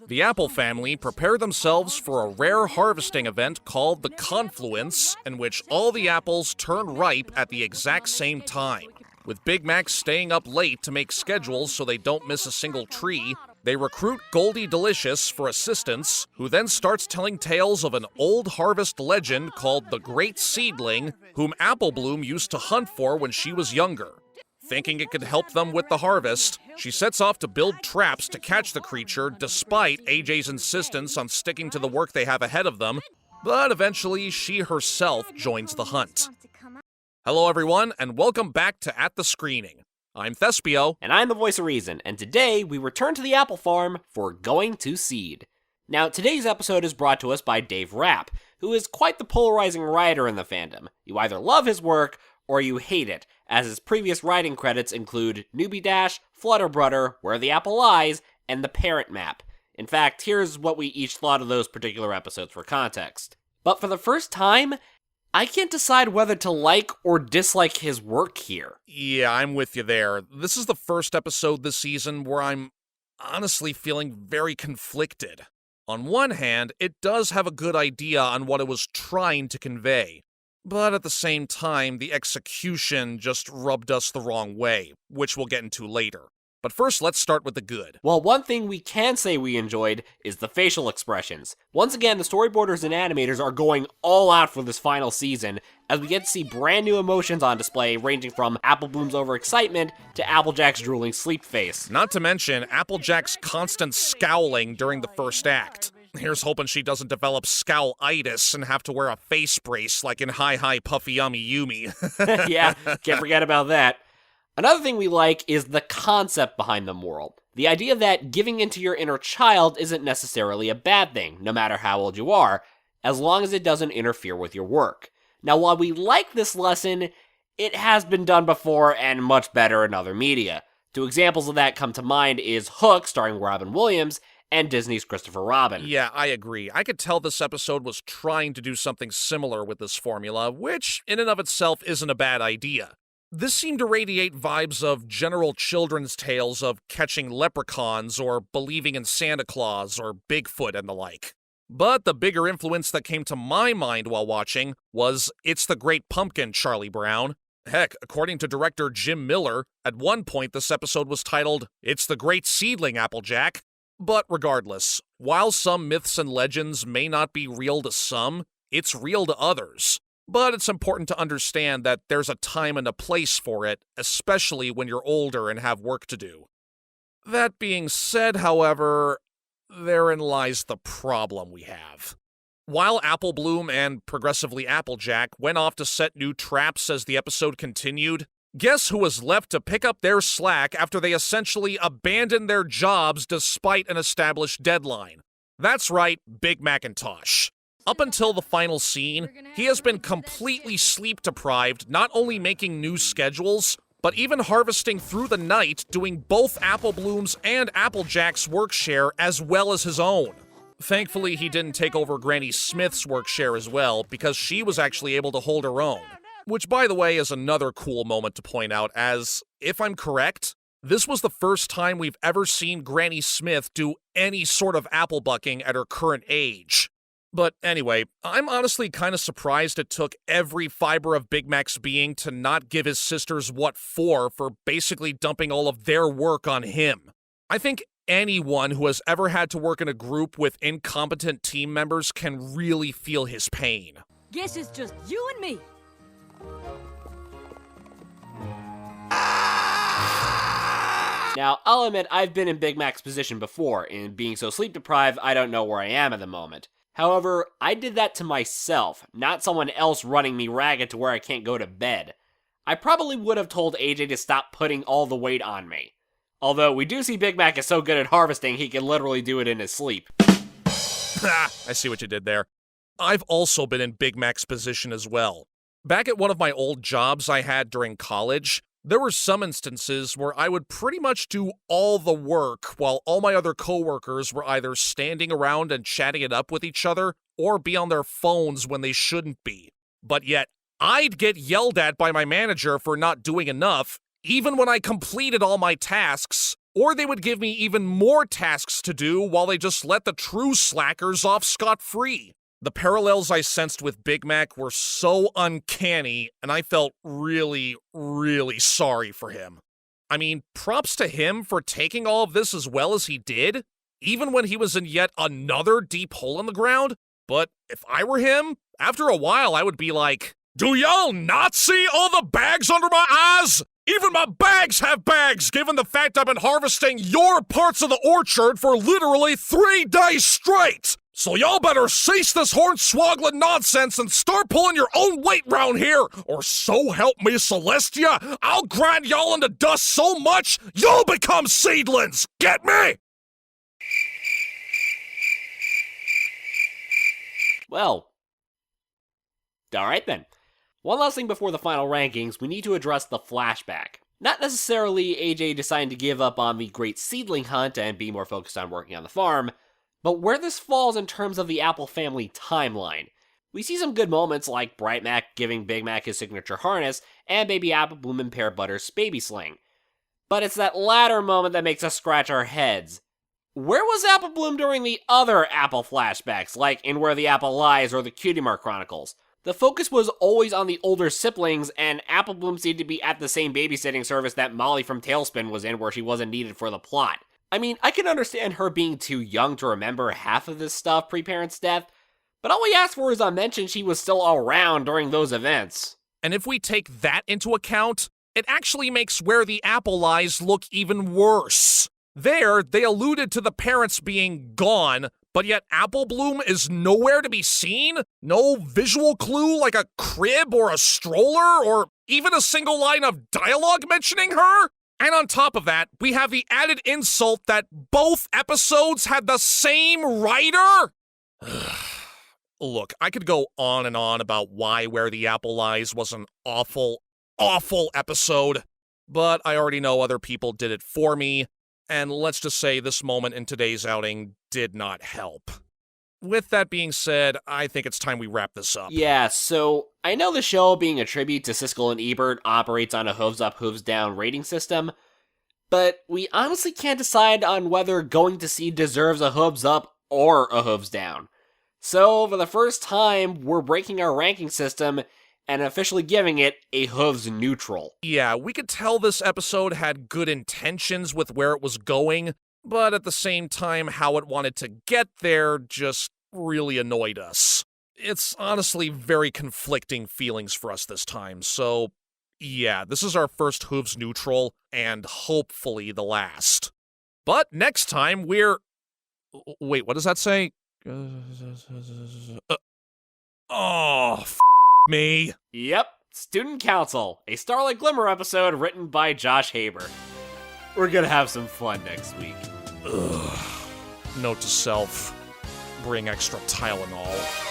The apple family prepare themselves for a rare harvesting event called the Confluence, in which all the apples turn ripe at the exact same time. With Big Mac staying up late to make schedules so they don't miss a single tree, they recruit Goldie Delicious for assistance, who then starts telling tales of an old harvest legend called the Great Seedling, whom Apple Bloom used to hunt for when she was younger. Thinking it could help them with the harvest, she sets off to build traps to catch the creature despite AJ's insistence on sticking to the work they have ahead of them, but eventually she herself joins the hunt. Hello everyone, and welcome back to At the Screening. I'm Thespio. And I'm the voice of reason, and today we return to the apple farm for Going to Seed. Now, today's episode is brought to us by Dave Rapp, who is quite the polarizing writer in the fandom. You either love his work, or you hate it, as his previous writing credits include Newbie Dash, Flutterbrudder, Where the Apple Lies, and The Parent Map. In fact, here's what we each thought of those particular episodes for context. But for the first time, I can't decide whether to like or dislike his work here. Yeah, I'm with you there. This is the first episode this season where I'm honestly feeling very conflicted. On one hand, it does have a good idea on what it was trying to convey. But at the same time, the execution just rubbed us the wrong way, which we'll get into later. But first, let's start with the good. Well, one thing we can say we enjoyed is the facial expressions. Once again, the storyboarders and animators are going all out for this final season, as we get to see brand new emotions on display, ranging from Apple Bloom's overexcitement to Applejack's drooling sleep face. Not to mention Applejack's constant scowling during the first act. Here's hoping she doesn't develop scowl-itis and have to wear a face brace like in Hi Hi Puffy Yummy Yumi. Yeah, can't forget about that. Another thing we like is the concept behind the moral. The idea that giving into your inner child isn't necessarily a bad thing, no matter how old you are, as long as it doesn't interfere with your work. Now, while we like this lesson, it has been done before and much better in other media. Two examples of that come to mind is Hook, starring Robin Williams, and Disney's Christopher Robin. Yeah, I agree. I could tell this episode was trying to do something similar with this formula, which in and of itself isn't a bad idea. This seemed to radiate vibes of general children's tales of catching leprechauns or believing in Santa Claus or Bigfoot and the like. But the bigger influence that came to my mind while watching was It's the Great Pumpkin, Charlie Brown. Heck, according to director Jim Miller, at one point this episode was titled It's the Great Seedling, Applejack. But regardless, while some myths and legends may not be real to some, it's real to others. But it's important to understand that there's a time and a place for it, especially when you're older and have work to do. That being said, however, therein lies the problem we have. While Apple Bloom and progressively Applejack went off to set new traps as the episode continued, guess who was left to pick up their slack after they essentially abandoned their jobs despite an established deadline? That's right, Big Macintosh. Up until the final scene, he has been completely sleep-deprived, not only making new schedules, but even harvesting through the night, doing both Apple Bloom's and Applejack's work share as well as his own. Thankfully, he didn't take over Granny Smith's work share as well, because she was actually able to hold her own. Which, by the way, is another cool moment to point out, as, if I'm correct, this was the first time we've ever seen Granny Smith do any sort of apple bucking at her current age. But anyway, I'm honestly kind of surprised it took every fiber of Big Mac's being to not give his sisters what for basically dumping all of their work on him. I think anyone who has ever had to work in a group with incompetent team members can really feel his pain. Guess it's just you and me. Now, I'll admit I've been in Big Mac's position before, in being so sleep-deprived I don't know where I am at the moment. However, I did that to myself, not someone else running me ragged to where I can't go to bed. I probably would have told AJ to stop putting all the weight on me. Although, we do see Big Mac is so good at harvesting he can literally do it in his sleep. I see what you did there. I've also been in Big Mac's position as well. Back at one of my old jobs I had during college, there were some instances where I would pretty much do all the work while all my other coworkers were either standing around and chatting it up with each other or be on their phones when they shouldn't be. But yet, I'd get yelled at by my manager for not doing enough, even when I completed all my tasks, or they would give me even more tasks to do while they just let the true slackers off scot-free. The parallels I sensed with Big Mac were so uncanny, and I felt really, really sorry for him. I mean, props to him for taking all of this as well as he did, even when he was in yet another deep hole in the ground. But if I were him, after a while I would be like, do y'all not see all the bags under my eyes? Even my bags have bags, given the fact I've been harvesting your parts of the orchard for literally 3 days straight! So y'all better cease this hornswoggling nonsense and start pulling your own weight round here, or so help me Celestia, I'll grind y'all into dust so much, you'll become seedlings! Get me? Well, alright then. One last thing before the final rankings, we need to address the flashback. Not necessarily AJ deciding to give up on the Great Seedling hunt and be more focused on working on the farm, but where this falls in terms of the Apple family timeline. We see some good moments like Bright Mac giving Big Mac his signature harness and Baby Apple Bloom and Pear Butter's baby sling. But it's that latter moment that makes us scratch our heads. Where was Apple Bloom during the other Apple flashbacks, like in Where the Apple Lies or the Cutie Mark Chronicles? The focus was always on the older siblings, and Apple Bloom seemed to be at the same babysitting service that Molly from Tailspin was in where she wasn't needed for the plot. I mean, I can understand her being too young to remember half of this stuff pre-parent's death, but all we asked for is a mention she was still around during those events. And if we take that into account, it actually makes Where the Apple Lies look even worse. There, they alluded to the parents being gone, but yet Apple Bloom is nowhere to be seen? No visual clue like a crib or a stroller, or even a single line of dialogue mentioning her? And on top of that, we have the added insult that both episodes had the same writer? Look, I could go on and on about why Where the Apple Lies was an awful, awful episode, but I already know other people did it for me, and let's just say this moment in today's outing did not help. With that being said, I think it's time we wrap this up. Yeah, so I know the show, being a tribute to Siskel and Ebert, operates on a hooves up, hooves down rating system, but we honestly can't decide on whether Going to Seed deserves a hooves up or a hooves down. So, for the first time, we're breaking our ranking system and officially giving it a hooves neutral. Yeah, we could tell this episode had good intentions with where it was going, but at the same time, how it wanted to get there just really annoyed us. It's honestly very conflicting feelings for us this time, so yeah, this is our first hooves neutral, and hopefully the last. But next time we're... Wait, what does that say? Me. Yep, Student Council, a Starlight Glimmer episode written by Josh Haber. We're gonna have some fun next week. Ugh. Note to self, bring extra Tylenol.